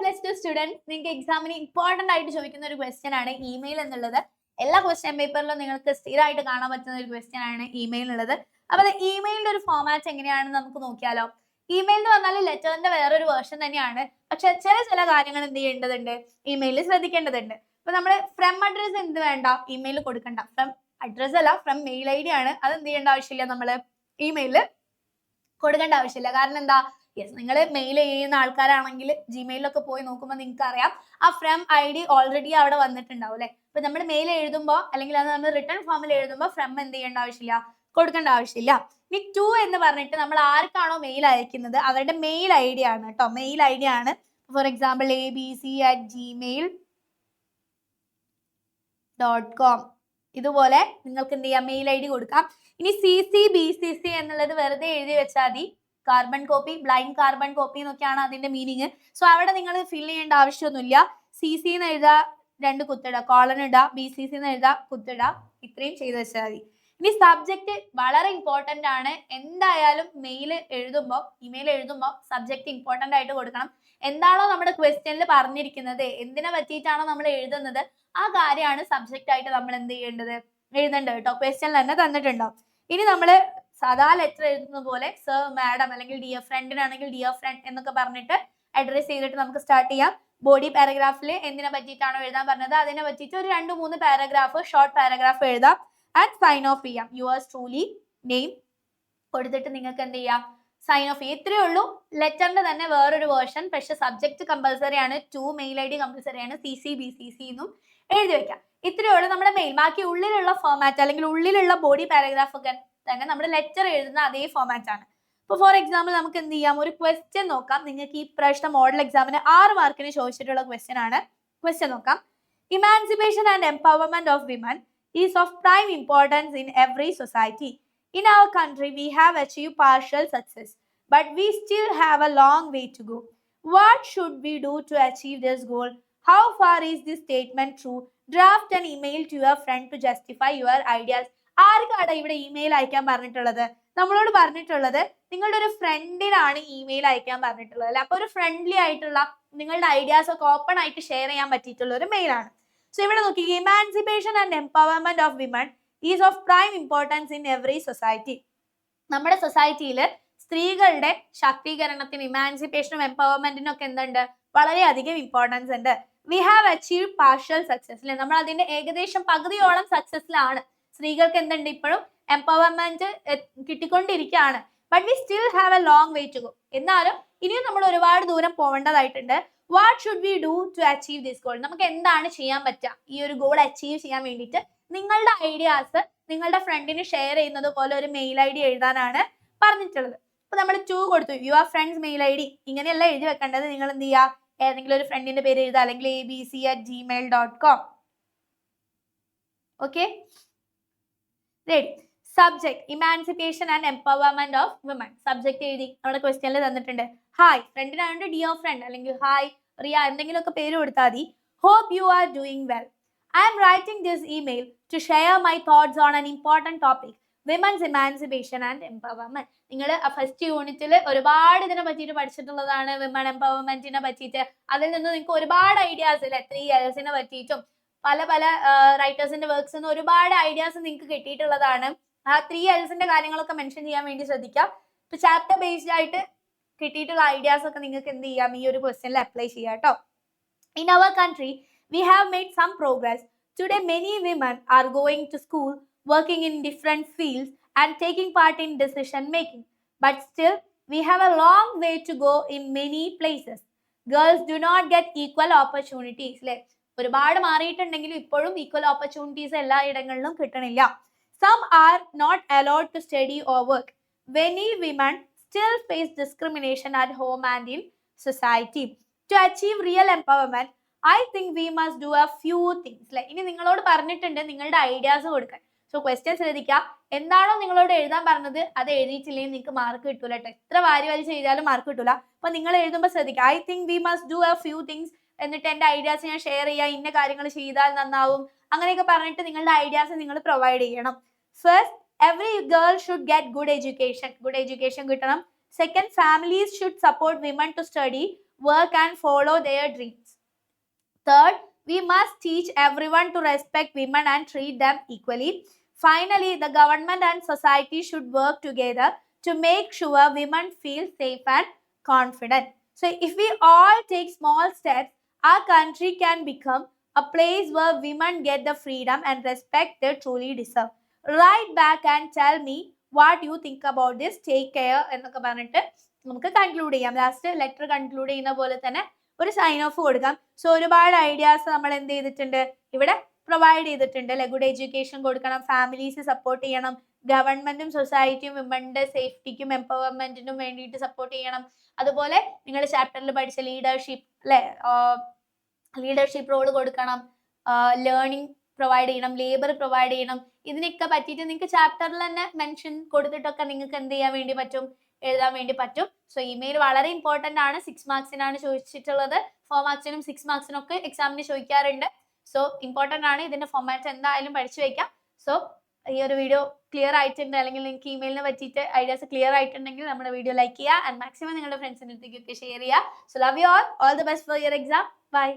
Plus two students, നിങ്ങൾക്ക് എക്സാമിന് important ആയിട്ട് ചോദിക്കുന്ന ഒരു ക്വസ്റ്റ്യൻ ആണ് ഇമെയിൽ എന്നുള്ളത്. എല്ലാ ക്വസ്റ്റ്യൻ പേപ്പറിലും നിങ്ങൾക്ക് സ്ഥിരമായിട്ട് കാണാൻ പറ്റുന്ന ഒരു ക്വസ്റ്റ്യൻ ആണ് ഇമെയിൽ എന്നുള്ളത്. അപ്പൊ ഇമെയിലിന്റെ ഒരു ഫോമാറ്റ് എങ്ങനെയാണെന്ന് നമുക്ക് നോക്കിയാലോ. ഇമെയിൽ എന്ന് പറഞ്ഞാൽ ലെറ്ററിന്റെ വേറൊരു വേർഷൻ തന്നെയാണ്. പക്ഷെ ചില കാര്യങ്ങൾ എന്ത് ചെയ്യേണ്ടതുണ്ട്, ഇമെയിലിൽ ശ്രദ്ധിക്കേണ്ടതുണ്ട്. ഇപ്പൊ നമ്മൾ ഫ്രം അഡ്രസ് എന്ത് വേണ്ട, ഇമെയിൽ കൊടുക്കണ്ട. ഫ്രം അഡ്രസ് അല്ല, ഫ്രം മെയിൽ ഐ ഡി ആണ്. അത് എന്ത് ചെയ്യേണ്ട ആവശ്യമില്ല, നമ്മൾ ഇമെയില് കൊടുക്കേണ്ട ആവശ്യമില്ല. കാരണം എന്താ, യെസ്, നിങ്ങൾ മെയിൽ ചെയ്യുന്ന ആൾക്കാരാണെങ്കിൽ ജിമെയിലൊക്കെ പോയി നോക്കുമ്പോൾ നിങ്ങൾക്ക് അറിയാം ആ ഫ്രം ഐ ഡി ഓൾറെഡി അവിടെ വന്നിട്ടുണ്ടാവും അല്ലെ. ഇപ്പൊ നമ്മൾ മെയിൽ എഴുതുമ്പോൾ അല്ലെങ്കിൽ അത് നമ്മൾ റിട്ടേൺ ഫോമിൽ എഴുതുമ്പോൾ ഫ്രം എന്ത് ചെയ്യേണ്ട ആവശ്യമില്ല, കൊടുക്കേണ്ട ആവശ്യമില്ല. ഇനി ടു എന്ന് പറഞ്ഞിട്ട് നമ്മൾ ആർക്കാണോ മെയിൽ അയക്കുന്നത് അവരുടെ മെയിൽ ഐ ഡി ആണ് കേട്ടോ, മെയിൽ ഐ ഡി ആണ്. ഫോർ എക്സാമ്പിൾ abc@gmail.com ഇതുപോലെ നിങ്ങൾക്ക് എന്ത് ചെയ്യാം, മെയിൽ ഐ ഡി കൊടുക്കാം. ഇനി CC/BCC എന്നുള്ളത് വെറുതെ എഴുതി വെച്ചാൽ മതി. Carbon copy, blind carbon copy എന്നൊക്കെയാണ് അതിന്റെ മീനിങ്. സോ അവിടെ നിങ്ങൾ ഫിൽ ചെയ്യേണ്ട ആവശ്യമൊന്നുമില്ല. CC എന്ന് എഴുതാ, 2 കുത്തിട, കോളൻ ഇടാ, BCC എന്ന് എഴുതാ, കുത്തിട, ഇത്രയും ചെയ്ത് വെച്ചാൽ മതി. ഇനി സബ്ജക്ട് വളരെ ഇമ്പോർട്ടന്റ് ആണ്. എന്തായാലും മെയിൽ എഴുതുമ്പോൾ, ഇമെയിൽ എഴുതുമ്പോൾ സബ്ജക്ട് ഇമ്പോർട്ടന്റ് ആയിട്ട് കൊടുക്കണം. എന്താണോ നമ്മുടെ ക്വസ്റ്റ്യനിൽ പറഞ്ഞിരിക്കുന്നത്, എന്തിനെ പറ്റിയിട്ടാണോ നമ്മൾ എഴുതുന്നത്, ആ കാര്യമാണ് സബ്ജക്റ്റ് ആയിട്ട് നമ്മൾ എന്ത് ചെയ്യേണ്ടത്, എഴുതേണ്ടത് കേട്ടോ. ക്വസ്റ്റ്യനിൽ തന്നെ തന്നിട്ടുണ്ടാവും. ഇനി നമ്മൾ സാധാ ലെറ്റർ എഴുതുന്ന പോലെ സർ, മാഡം അല്ലെങ്കിൽ ഡിയർ ഫ്രണ്ടിനാണെങ്കിൽ ഡിയർ ഫ്രണ്ട് എന്നൊക്കെ പറഞ്ഞിട്ട് അഡ്രസ് ചെയ്തിട്ട് നമുക്ക് സ്റ്റാർട്ട് ചെയ്യാം. ബോഡി പാരഗ്രാഫിൽ എന്തിനെ പറ്റിയിട്ടാണോ എഴുതാൻ പറഞ്ഞത് അതിനെ പറ്റിയിട്ട് ഒരു 2-3 പാരഗ്രാഫ്, ഷോർട്ട് പാരഗ്രാഫ് എഴുതാം. ആൻഡ് സൈൻ ഓഫ് ചെയ്യാം. യുവേഴ്സ് ട്രൂലി, നെയിം കൊടുത്തിട്ട് നിങ്ങൾക്ക് എന്ത് ചെയ്യാം, സൈൻ ഓഫ് ചെയ്യാം. ഇത്രയേ ഉള്ളൂ. ലെറ്ററിന്റെ തന്നെ വേറൊരു വേർഷൻ, പക്ഷെ സബ്ജക്ട് കമ്പൽസറി ആണ്. 2 മെയിൽ ഐ ഡി കമ്പൽസറി ആണ്. CC/BCC എന്നും എഴുതി വെക്കാം. ഇത്രയേ ഉള്ളൂ നമ്മുടെ മെയിൽ. ബാക്കി ഉള്ളിലുള്ള ഫോമാറ്റ് അല്ലെങ്കിൽ ഉള്ളിലുള്ള ബോഡി പാരഗ്രാഫ് ഒക്കെ തന്നെ നമ്മുടെ ലെറ്റർ എഴുതുന്ന അതേ ഫോമാറ്റ് ആണ്. ഇപ്പൊ ഫോർ എക്സാമ്പിൾ നമുക്ക് എന്ത് ചെയ്യാം, ഒരു ക്വസ്റ്റ്യൻ നോക്കാം. നിങ്ങൾക്ക് ഈ പ്രാവശ്യത്തെ മോഡൽ എക്സാമിന് 6 മാർക്കിന് ചോദിച്ചിട്ടുള്ള ക്വസ്റ്റ്യൻ ആണ്. ക്വസ്റ്റ്യൻ നോക്കാം. Emancipation and empowerment of women is of prime importance in every society. In our country, we have achieved partial success, but we still have a long way to go. What should we do to achieve this goal? How far is this statement true? Draft an email to your friend to justify your ideas. ആർക്കാണ് ഇവിടെ email അയക്കാൻ പറഞ്ഞിട്ടുള്ളത്? നമ്മളോട് പറഞ്ഞിട്ടുള്ളത് നിങ്ങളുടെ ഒരു ഫ്രണ്ടിനാണ് email അയക്കാൻ പറഞ്ഞിട്ടുള്ളത് അല്ലെ. അപ്പൊ ഒരു ഫ്രണ്ട്ലി ആയിട്ടുള്ള നിങ്ങളുടെ ഐഡിയാസ് ഒക്കെ ഓപ്പൺ ആയിട്ട് ഷെയർ ചെയ്യാൻ പറ്റിയിട്ടുള്ള ഒരു മെയിലാണ്. സോ ഇവിടെ നോക്കി, emancipation and empowerment of women is of prime importance in every society. നമ്മുടെ സൊസൈറ്റിയിൽ സ്ത്രീകളുടെ ശാക്തീകരണത്തിന്, ഇമാൻസിപ്പേഷനും എംപവർമെന്റിനും ഒക്കെ എന്തുണ്ട്, വളരെയധികം ഇമ്പോർട്ടൻസ് ഉണ്ട്. We have achieve partial success അല്ലെ, നമ്മൾ അതിന്റെ ഏകദേശം പകുതിയോളം സക്സസിലാണ്. സ്ത്രീകൾക്ക് എന്തുണ്ട്, ഇപ്പോഴും എംപവർമെന്റ് കിട്ടിക്കൊണ്ടിരിക്കുകയാണ്. But we still have a long way to go. എന്നാലും ഇനിയും നമ്മൾ ഒരുപാട് ദൂരം പോകേണ്ടതായിട്ടുണ്ട്. What should we do to achieve this goal? നമുക്ക് എന്താണ് ചെയ്യാൻ പറ്റുക ഈ ഒരു ഗോൾ അച്ചീവ് ചെയ്യാൻ വേണ്ടിയിട്ട്? നിങ്ങളുടെ ഐഡിയാസ് നിങ്ങളുടെ ഫ്രണ്ടിന് ഷെയർ ചെയ്യുന്നത് പോലെ ഒരു മെയിൽ ഐ ഡി എഴുതാനാണ് പറഞ്ഞിട്ടുള്ളത്. അപ്പൊ നമ്മൾ 2 കൊടുത്തു, your friends mail I D. ഇങ്ങനെയല്ല എഴുതി വെക്കേണ്ടത്. നിങ്ങൾ എന്ത് ചെയ്യുക, ഏതെങ്കിലും ഒരു ഫ്രണ്ടിന്റെ പേര് എഴുതുക, അല്ലെങ്കിൽ abc@gmail.com. Okay, ready. Subject emancipation and empowerment of women. Subject എഴുതി നമ്മുടെ ക്വസ്റ്റ്യനിൽ തന്നിട്ടുണ്ട്. ഹായ്, ഫ്രണ്ടിനാണ് ഡിയർ ഫ്രണ്ട്, അല്ലെങ്കിൽ ഹായ് റിയ, എന്തെങ്കിലുമൊക്കെ പേര് കൊടുത്താൽ മതി. Hope you are doing well. I am writing this email to share my thoughts on an important topic, women's emancipation and empowerment. നിങ്ങൾ ഫസ്റ്റ് യൂണിറ്റിൽ ഒരുപാട് ഇതിനെ പറ്റിയിട്ട് പഠിച്ചിട്ടുള്ളതാണ്, വിമൻ എംപവർമെന്റിനെ പറ്റിയിട്ട്. അതിൽ നിന്ന് നിങ്ങൾക്ക് ഒരുപാട് ഐഡിയാസ് ഇല്ലേ, 3 Lsനെ പറ്റിയിട്ടും പല റൈറ്റേഴ്സിന്റെ വർക്ക്സ് നിന്ന് ഒരുപാട് ഐഡിയാസ് നിങ്ങൾക്ക് കിട്ടിയിട്ടുള്ളതാണ്. ആ 3 Lsന്റെ കാര്യങ്ങളൊക്കെ മെൻഷൻ ചെയ്യാൻ വേണ്ടി ശ്രദ്ധിക്കാം. ഇപ്പൊ ചാപ്റ്റർ ബേസ്ഡ് ആയിട്ട് കിട്ടിയിട്ടുള്ള ഐഡിയാസ് ഒക്കെ നിങ്ങൾക്ക് എന്ത് ചെയ്യാം, ഈ ഒരു ക്വസ്റ്റ്യനിൽ അപ്ലൈ ചെയ്യാം കേട്ടോ. In our country, we have made some progress. Today, many women are going to school, working in different fields, and taking part in decision making. But still, we have a long way to go in many places. Girls do not get equal opportunities. ഒരുപാട് മാറിയിട്ടുണ്ടെങ്കിലും ഇപ്പോഴും equal opportunities എല്ലാ ഇടങ്ങളിലും കിട്ടണില്ല. Some are not allowed to study or work. Many women still face discrimination at home and in society. To achieve real empowerment, I think we must do a few things. ഇനി നിങ്ങളോട് പറഞ്ഞിട്ടുണ്ട് നിങ്ങളുടെ ideas കൊടുക്കാൻ. So question ശ്രദ്ധിക്കുക. എന്താണോ നിങ്ങളോട് എഴുതാൻ പറഞ്ഞത് അത് എഴുതിയിട്ടില്ലെങ്കിൽ നിങ്ങൾക്ക് മാർക്ക് കിട്ടൂല കേട്ടോ. എത്ര വാരി ചെയ്താലും മാർക്ക് കിട്ടൂല. അപ്പൊ നിങ്ങൾ എഴുതുമ്പോൾ ശ്രദ്ധിക്കുക. I think we must do A few things. എന്നിട്ട് എൻ്റെ ഐഡിയാസ് ഞാൻ ഷെയർ ചെയ്യാം, ഇന്ന കാര്യങ്ങൾ ചെയ്താൽ നന്നാവും, അങ്ങനെയൊക്കെ പറഞ്ഞിട്ട് നിങ്ങളുടെ ഐഡിയാസ് നിങ്ങൾ പ്രൊവൈഡ് ചെയ്യണം. First, every girl should get good education. Good education കിട്ടണം. Second, families should support women to study, work and follow their dreams. Third, we must teach everyone to respect women and treat them equally. Finally, the government and society should work together to make sure women feel safe and confident. So if we all take small steps, our country can become a place where women get the freedom and respect they truly deserve. Write back and tell me what you think about this. Take care എന്നൊക്കെ പറഞ്ഞിട്ട് നമുക്ക് conclude ചെയ്യാം. Last letter conclude ചെയ്യുന്ന പോലെ തന്നെ ഒരു sign of കൊടുക്കാം. So ഒരുപാട് ഐഡിയാസ് നമ്മൾ എന്ത് ചെയ്തിട്ടുണ്ട് ഇവിടെ പ്രൊവൈഡ് ചെയ്തിട്ടുണ്ട്. ഗുഡ് എഡ്യൂക്കേഷൻ കൊടുക്കണം, ഫാമിലീസ് സപ്പോർട്ട് ചെയ്യണം, ഗവൺമെന്റും സൊസൈറ്റിയും വിമന്റെ സേഫ്റ്റിക്കും എംപവർമെന്റിനും വേണ്ടിയിട്ട് സപ്പോർട്ട് ചെയ്യണം. അതുപോലെ നിങ്ങൾ ചാപ്റ്ററിൽ പഠിച്ച ലീഡർഷിപ്പ് അല്ലെ, ലീഡർഷിപ്പ് റോൾ കൊടുക്കണം, ലേണിംഗ് പ്രൊവൈഡ് ചെയ്യണം, ലേബർ പ്രൊവൈഡ് ചെയ്യണം. ഇതിനൊക്കെ പറ്റിയിട്ട് നിങ്ങൾക്ക് ചാപ്റ്ററിൽ തന്നെ മെൻഷൻ കൊടുത്തിട്ടൊക്കെ നിങ്ങൾക്ക് എന്ത് ചെയ്യാൻ വേണ്ടി പറ്റും, എഴുതാൻ വേണ്ടി പറ്റും. സോ ഇമെയിൽ വളരെ ഇമ്പോർട്ടന്റ് ആണ്. 6 മാർക്സിനാണ് ചോദിച്ചിട്ടുള്ളത്. 4 മാർക്സിനും 6 മാർക്സിനും ഒക്കെ എക്സാമിന് ചോദിക്കാറുണ്ട്. സോ ഇമ്പോർട്ടന്റ് ആണ്. ഇതിന്റെ ഫോർമാറ്റ് എന്തായാലും പഠിച്ചു വെക്കാം. സോ ഈ ഒരു വീഡിയോ ക്ലിയർ ആയിട്ടുണ്ട്, അല്ലെങ്കിൽ നിങ്ങൾക്ക് ഇമെയിലിനെ പറ്റിയിട്ട് ഐഡിയാസ് ക്ലിയർ ആയിട്ടുണ്ടെങ്കിൽ നമ്മുടെ വീഡിയോ ലൈക്ക് ചെയ്യുക ആൻഡ് മാക്സിമം നിങ്ങളുടെ ഫ്രണ്ട്സിൻ്റെ അടുത്തേക്കൊക്കെ ഷെയർ ചെയ്യുക. So love you all the best for your exam. By.